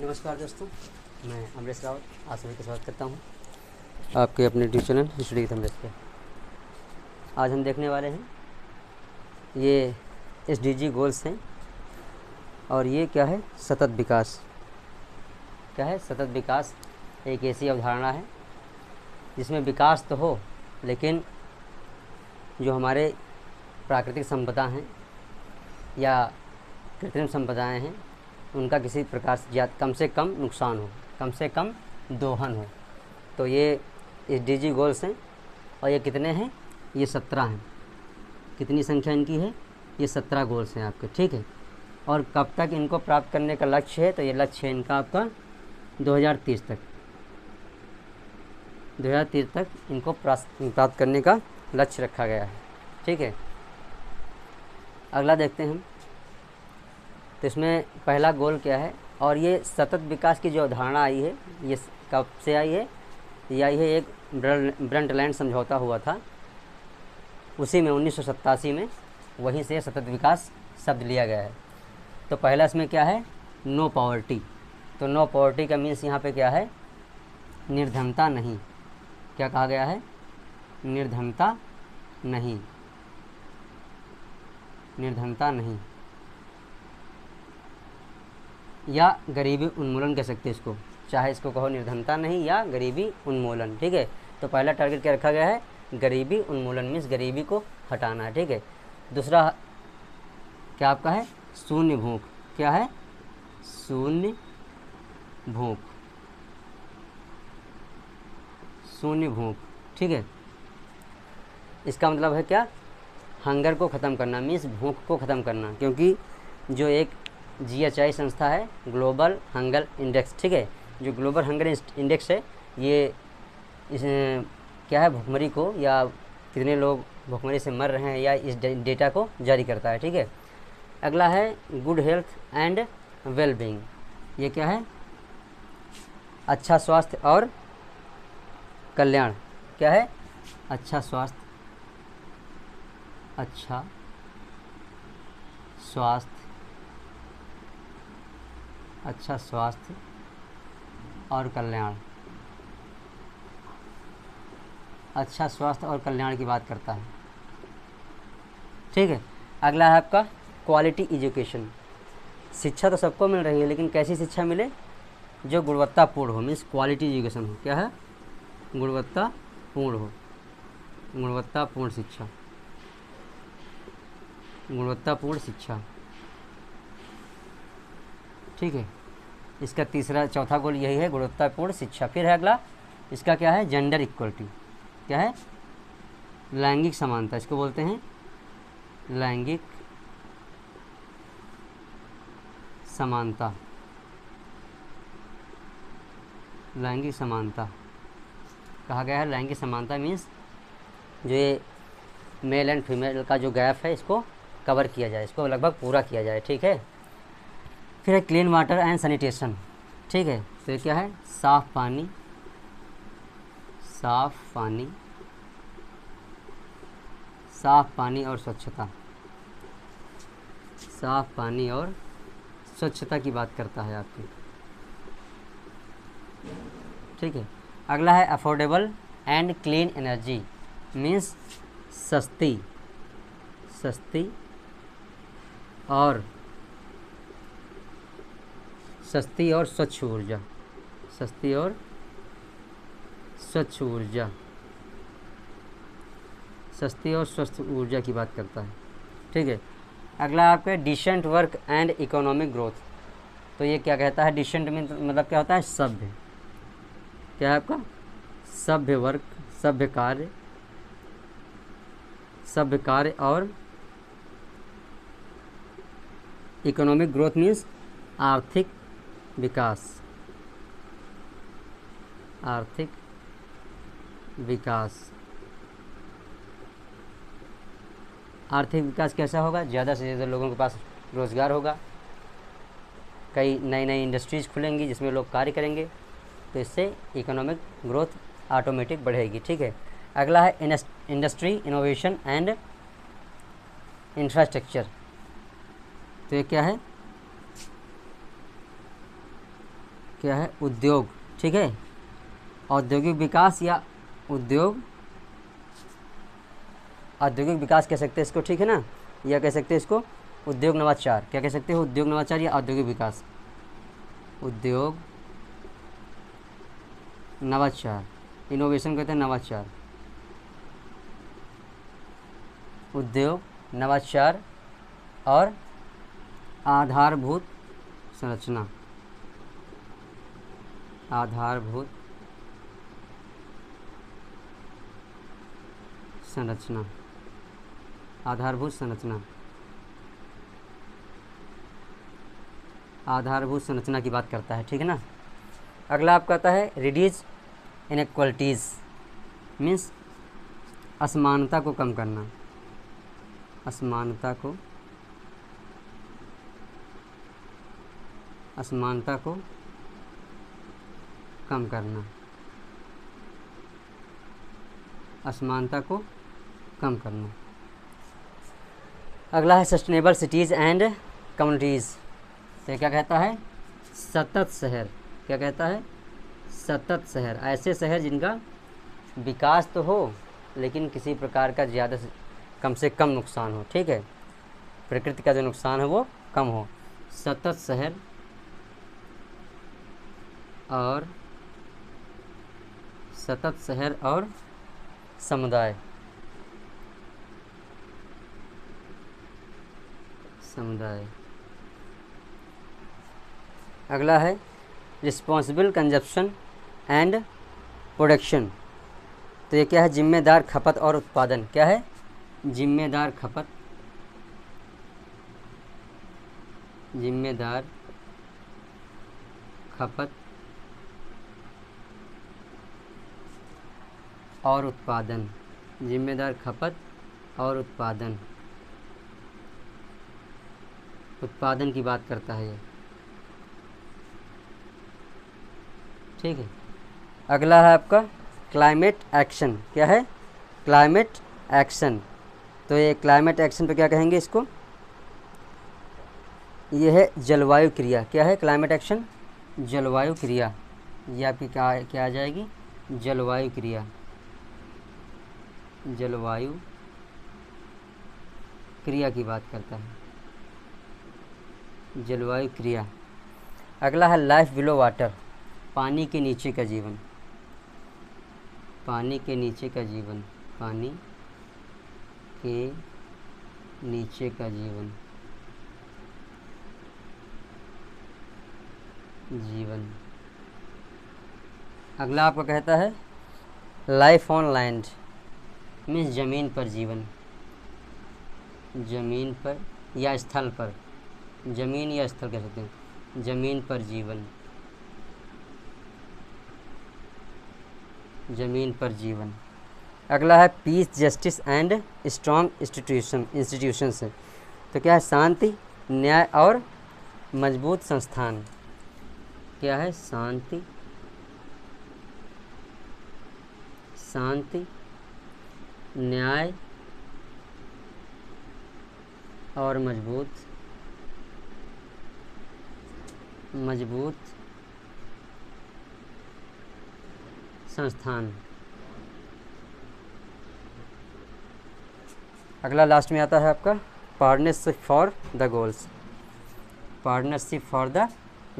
नमस्कार दोस्तों, मैं अमरीश रावत आप सभी का स्वागत करता हूं आपके अपने YouTube channel study with Amrish पे। आज हम देखने वाले हैं ये SDG गोल्स हैं और ये क्या है, सतत विकास। क्या है सतत विकास? एक ऐसी अवधारणा है जिसमें विकास तो हो, लेकिन जो हमारे प्राकृतिक संपदा हैं या कृत्रिम संपदाएं हैं उनका किसी प्रकार से कम से कम नुकसान हो, कम से कम दोहन हो। तो ये SDG गोल्स हैं और ये कितने हैं? ये 17 हैं। कितनी संख्या इनकी है? ये 17 गोल्स हैं आपके, ठीक है। और कब तक इनको प्राप्त करने का लक्ष्य है? तो ये लक्ष्य है इनका आपका 2030 तक। 2030 तक इनको प्राप्त करने का लक्ष्य रखा गया है, ठीक है। अगला देखते हैं हम। तो इसमें पहला गोल क्या है? और ये सतत विकास की जो अवधारणा आई है ये कब से आई है? ये आई है एक ब्रंटलैंड समझौता हुआ था, उसी में 1987 में, वहीं से सतत विकास शब्द लिया गया है। तो पहला इसमें क्या है? No poverty. तो नो पॉवर्टी का मीन्स यहाँ पे क्या है? निर्धनता नहीं। क्या कहा गया है? निर्धनता नहीं, निर्धनता नहीं, या गरीबी उन्मूलन कह सकते हैं इसको, चाहे इसको कहो निर्धनता नहीं या गरीबी उन्मूलन, ठीक है। तो पहला टारगेट क्या रखा गया है? गरीबी उन्मूलन मीन्स गरीबी को हटाना है, ठीक है। दूसरा क्या आपका है? शून्य भूख। क्या है? शून्य भूख, शून्य भूख, ठीक है। इसका मतलब है क्या? हंगर को ख़त्म करना मीन्स भूख को ख़त्म करना, क्योंकि जो एक GHI संस्था है, ग्लोबल हंगर इंडेक्स, ठीक है, जो ग्लोबल हंगर इंडेक्स है, ये इस क्या है, भुखमरी को या कितने लोग भुखमरी से मर रहे हैं या इस डेटा को जारी करता है, ठीक है। अगला है good health and well being. ये क्या है? अच्छा स्वास्थ्य और कल्याण। क्या है? अच्छा स्वास्थ्य, अच्छा स्वास्थ्य, अच्छा स्वास्थ्य और कल्याण। अच्छा स्वास्थ्य और कल्याण की बात करता है, ठीक है। अगला है आपका क्वालिटी एजुकेशन। शिक्षा तो सबको मिल रही है, लेकिन कैसी शिक्षा मिले? जो गुणवत्तापूर्ण हो, मीन्स क्वालिटी एजुकेशन हो। क्या है? गुणवत्तापूर्ण हो, गुणवत्तापूर्ण शिक्षा, गुणवत्तापूर्ण शिक्षा, ठीक है। इसका चौथा गोल यही है, गुणवत्तापूर्ण शिक्षा। फिर है अगला, इसका क्या है? Gender equality. क्या है? लैंगिक समानता, इसको बोलते हैं लैंगिक समानता, लैंगिक समानता कहा गया है। लैंगिक समानता मीन्स जो ये मेल एंड फीमेल का जो गैप है इसको कवर किया जाए, इसको लगभग पूरा किया जाए, ठीक है। फिर है क्लीन वाटर एंड सैनिटेशन, ठीक है। फिर क्या है? साफ़ पानी, साफ़ पानी, साफ़ पानी और स्वच्छता, साफ़ पानी और स्वच्छता की बात करता है आपकी, ठीक है। अगला है affordable and clean energy, means सस्ती, सस्ती और स्वच्छ ऊर्जा, सस्ती और स्वच्छ ऊर्जा, सस्ती और स्वच्छ ऊर्जा की बात करता है, ठीक है। अगला आपका decent work and economic growth. तो ये क्या कहता है? डिसेंट में मतलब क्या होता है? सभ्य। क्या है आपका? सभ्य वर्क, सभ्य कार्य, सभ्य कार्य और इकोनॉमिक ग्रोथ मीन्स आर्थिक विकास, आर्थिक विकास। आर्थिक विकास कैसा होगा? ज़्यादा से ज़्यादा लोगों के पास रोज़गार होगा, कई नई नई इंडस्ट्रीज़ खुलेंगी जिसमें लोग कार्य करेंगे, तो इससे इकोनॉमिक ग्रोथ ऑटोमेटिक बढ़ेगी, ठीक है। अगला है इंडस्ट्री इनोवेशन एंड इंफ्रास्ट्रक्चर। तो ये क्या है? क्या है, उद्योग, ठीक है, औद्योगिक विकास या औद्योगिक विकास कह सकते हैं इसको, ठीक है ना, या कह सकते हैं इसको उद्योग नवाचार, क्या कह सकते हो, उद्योग नवाचार या औद्योगिक विकास, उद्योग नवाचार, इनोवेशन कहते हैं नवाचार, उद्योग नवाचार और आधारभूत संरचना, आधारभूत संरचना, आधारभूत संरचना, आधारभूत संरचना की बात करता है, ठीक है ना। अगला आप कहता है रिड्यूस इनइक्वालिटीज़, मीन्स असमानता को कम करना, असमानता को कम करना, असमानता को कम करना। अगला है सस्टेनेबल सिटीज़ एंड कम्युनिटीज़, तो क्या कहता है, सतत शहर, क्या कहता है, सतत शहर, ऐसे शहर जिनका विकास तो हो लेकिन किसी प्रकार का ज़्यादा से कम से कम नुकसान हो, ठीक है, प्रकृति का जो नुकसान है वो कम हो। सतत शहर और समुदाय, अगला है रिस्पॉन्सिबल कंजप्शन एंड प्रोडक्शन, तो ये क्या है, जिम्मेदार खपत और उत्पादन, क्या है, जिम्मेदार खपत और उत्पादन, जिम्मेदार खपत और उत्पादन की बात करता है ये, ठीक है। अगला है आपका क्लाइमेट एक्शन, क्या है, क्लाइमेट एक्शन, तो ये क्लाइमेट एक्शन पे क्या कहेंगे इसको, ये है जलवायु क्रिया, क्या है, क्लाइमेट एक्शन जलवायु क्रिया, ये आपकी क्या आ जाएगी, जलवायु क्रिया, जलवायु क्रिया की बात करता है, जलवायु क्रिया। अगला है लाइफ बिलो वाटर, पानी के नीचे का जीवन, पानी के नीचे का जीवन, पानी के नीचे का जीवन, अगला आपका कहता है लाइफ ऑन लैंड, मीन्स ज़मीन पर जीवन, ज़मीन पर या स्थल पर, ज़मीन या स्थल कह सकते हैं, ज़मीन पर जीवन, ज़मीन पर जीवन। अगला है piece justice and strong institutions, तो क्या है, शांति, न्याय और मजबूत संस्थान, क्या है, शांति, न्याय और मजबूत संस्थान। अगला लास्ट में आता है आपका partnership for the goals, partnership for the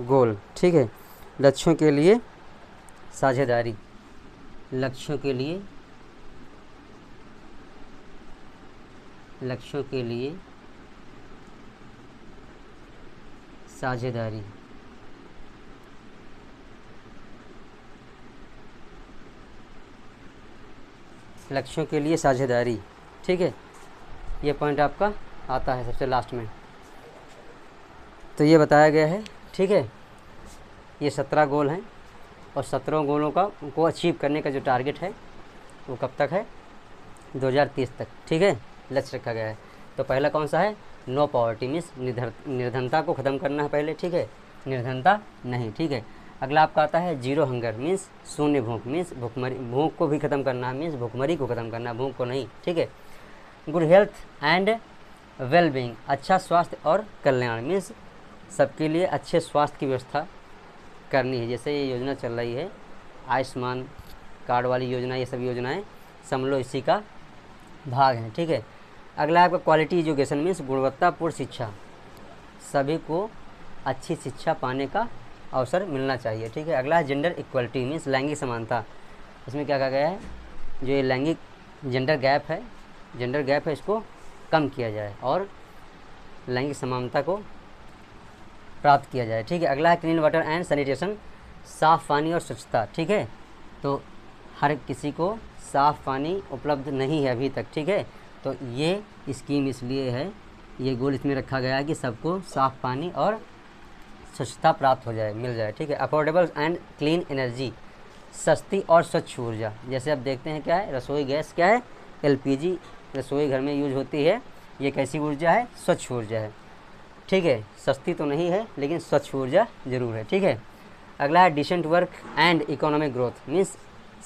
goal, ठीक है, लक्ष्यों के लिए साझेदारी, लक्ष्यों के लिए साझेदारी, लक्ष्यों के लिए साझेदारी, ठीक है, ये पॉइंट आपका आता है सबसे लास्ट में। तो ये बताया गया है, ठीक है, ये 17 गोल हैं और 17 गोलों को अचीव करने का जो टारगेट है वो कब तक है, 2030 तक, ठीक है, लक्ष्य रखा गया है। तो पहला कौन सा है, नो पॉवर्टी, मीन्स निर्धनता को ख़त्म करना है पहले, ठीक है, निर्धनता नहीं, ठीक है। अगला आपका आता है जीरो हंगर, मीन्स शून्य भूख, मीन्स भूख को भी ख़त्म करना है, मीन्स भूखमरी को ख़त्म करना है, भूख को नहीं, ठीक है। Good health and well being, अच्छा स्वास्थ्य और कल्याण, मीन्स सबके लिए अच्छे स्वास्थ्य की व्यवस्था करनी है। जैसे ये योजना चल रही है आयुष्मान कार्ड वाली योजना, ये सभी योजनाएं समझ लो इसी का भाग हैं, ठीक है। अगला है आपका क्वालिटी एजुकेशन मीन्स गुणवत्तापूर्ण शिक्षा, सभी को अच्छी शिक्षा पाने का अवसर मिलना चाहिए, ठीक है। अगला है जेंडर इक्वलिटी मीन्स लैंगिक समानता। इसमें क्या कहा गया है, जो ये लैंगिक जेंडर गैप है इसको कम किया जाए और लैंगिक समानता को प्राप्त किया जाए, ठीक है। अगला है क्लीन वाटर एंड सैनिटेशन, साफ़ पानी और स्वच्छता, ठीक है। तो हर किसी को साफ़ पानी उपलब्ध नहीं है अभी तक, ठीक है। तो ये स्कीम इसलिए है, ये गोल इसमें रखा गया है कि सबको साफ़ पानी और स्वच्छता प्राप्त हो जाए, मिल जाए, ठीक है। अफोर्डेबल एंड क्लीन एनर्जी, सस्ती और स्वच्छ ऊर्जा। जैसे अब देखते हैं क्या है, रसोई गैस क्या है, एलपीजी रसोई घर में यूज होती है, ये कैसी ऊर्जा है, स्वच्छ ऊर्जा है, ठीक है। सस्ती तो नहीं है लेकिन स्वच्छ ऊर्जा ज़रूर है, ठीक है। अगला है decent work and economic growth means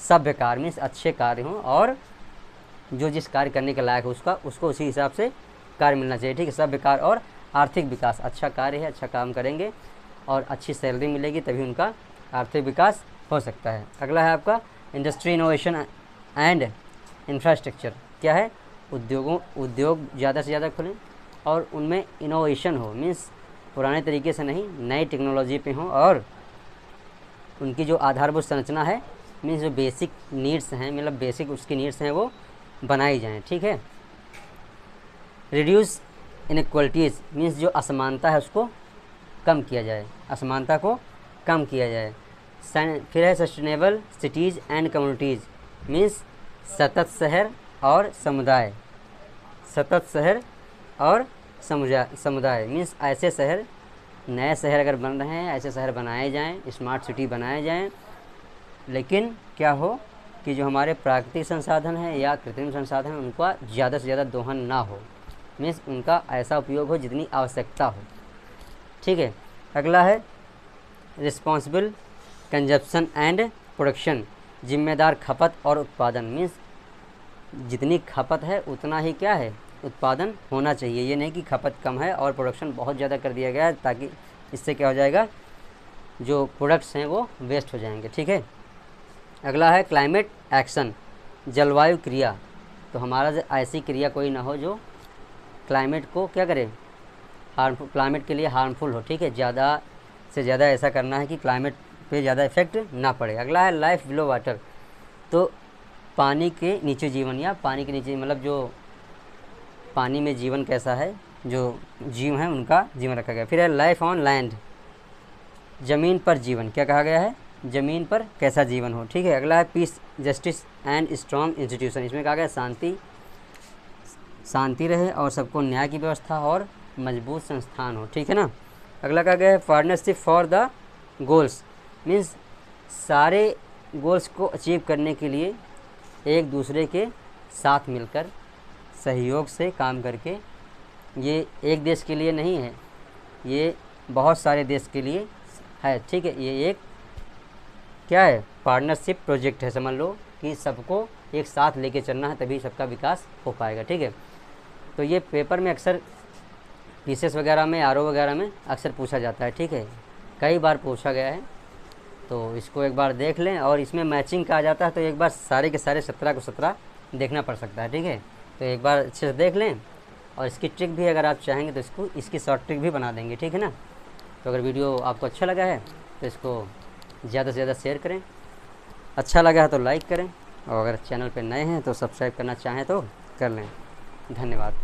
सभ्य कार्य मीन्स अच्छे कार्य हों और जो जिस कार्य करने के लायक है उसको उसी हिसाब से कार्य मिलना चाहिए, ठीक है। सभ्य कार्य और आर्थिक विकास, अच्छा कार्य है, अच्छा काम करेंगे और अच्छी सैलरी मिलेगी तभी उनका आर्थिक विकास हो सकता है। अगला है आपका इंडस्ट्री इनोवेशन एंड इंफ्रास्ट्रक्चर, क्या है, उद्योग ज़्यादा से ज़्यादा खुलें और उनमें इनोवेशन हो मीन्स पुराने तरीके से नहीं, नई टेक्नोलॉजी पे हो और उनकी जो आधारभूत संरचना है मीन्स जो बेसिक नीड्स हैं, मतलब बेसिक उसकी नीड्स हैं वो बनाई जाएं, ठीक है। रिड्यूस इनइक्वलिटीज़ मीन्स जो असमानता है उसको कम किया जाए, असमानता को कम किया जाए। फिर है sustainable cities and communities means सतत शहर और समुदाय, सतत शहर और समुदाय मीन्स ऐसे शहर, नए शहर अगर बन रहे हैं ऐसे शहर बनाए जाएं, स्मार्ट सिटी बनाए जाएं, लेकिन क्या हो कि जो हमारे प्राकृतिक संसाधन हैं या कृत्रिम संसाधन हैं उनका ज़्यादा से ज़्यादा दोहन ना हो मीन्स उनका ऐसा उपयोग हो जितनी आवश्यकता हो, ठीक है। अगला है रिस्पॉन्सिबल कंजप्शन एंड प्रोडक्शन, जिम्मेदार खपत और उत्पादन मीन्स जितनी खपत है उतना ही क्या है, उत्पादन होना चाहिए। ये नहीं कि खपत कम है और प्रोडक्शन बहुत ज़्यादा कर दिया गया है ताकि इससे क्या हो जाएगा, जो प्रोडक्ट्स हैं वो वेस्ट हो जाएंगे, ठीक है। अगला है क्लाइमेट एक्शन, जलवायु क्रिया। तो हमारा ऐसी क्रिया कोई ना हो जो क्लाइमेट को क्या करे, हार्मफुल, क्लाइमेट के लिए हार्मफुल हो, ठीक है। ज़्यादा से ज़्यादा ऐसा करना है कि क्लाइमेट पे ज़्यादा इफेक्ट ना पड़े। अगला है लाइफ बिलो वाटर, तो पानी के नीचे जीवन या पानी के नीचे मतलब जो पानी में जीवन कैसा है, जो जीव हैं उनका जीवन रखा गया। फिर है लाइफ ऑन लैंड, ज़मीन पर जीवन, क्या कहा गया है, ज़मीन पर कैसा जीवन हो, ठीक है। अगला है piece justice and strong institution, इसमें कहा गया शांति रहे और सबको न्याय की व्यवस्था और मजबूत संस्थान हो, ठीक है ना। अगला कहा गया है partnership for the goals means सारे गोल्स को अचीव करने के लिए एक दूसरे के साथ मिलकर सहयोग से काम करके, ये एक देश के लिए नहीं है, ये बहुत सारे देश के लिए है, ठीक है। ये एक क्या है, पार्टनरशिप प्रोजेक्ट है, समझ लो कि सबको एक साथ लेके चलना है तभी सबका विकास हो पाएगा, ठीक है। तो ये पेपर में अक्सर पीसीएस वगैरह में, आरओ वगैरह में अक्सर पूछा जाता है, ठीक है, कई बार पूछा गया है। तो इसको एक बार देख लें और इसमें मैचिंग कहा जाता है तो एक बार सारे के सारे 17 को 17 देखना पड़ सकता है, ठीक है। तो एक बार अच्छे से देख लें और इसकी ट्रिक भी अगर आप चाहेंगे तो इसकी शॉर्ट ट्रिक भी बना देंगे, ठीक है ना। तो अगर वीडियो आपको अच्छा लगा है तो इसको ज़्यादा से ज़्यादा शेयर करें, अच्छा लगा है तो लाइक करें और अगर चैनल पर नए हैं तो सब्सक्राइब करना चाहें तो कर लें। धन्यवाद।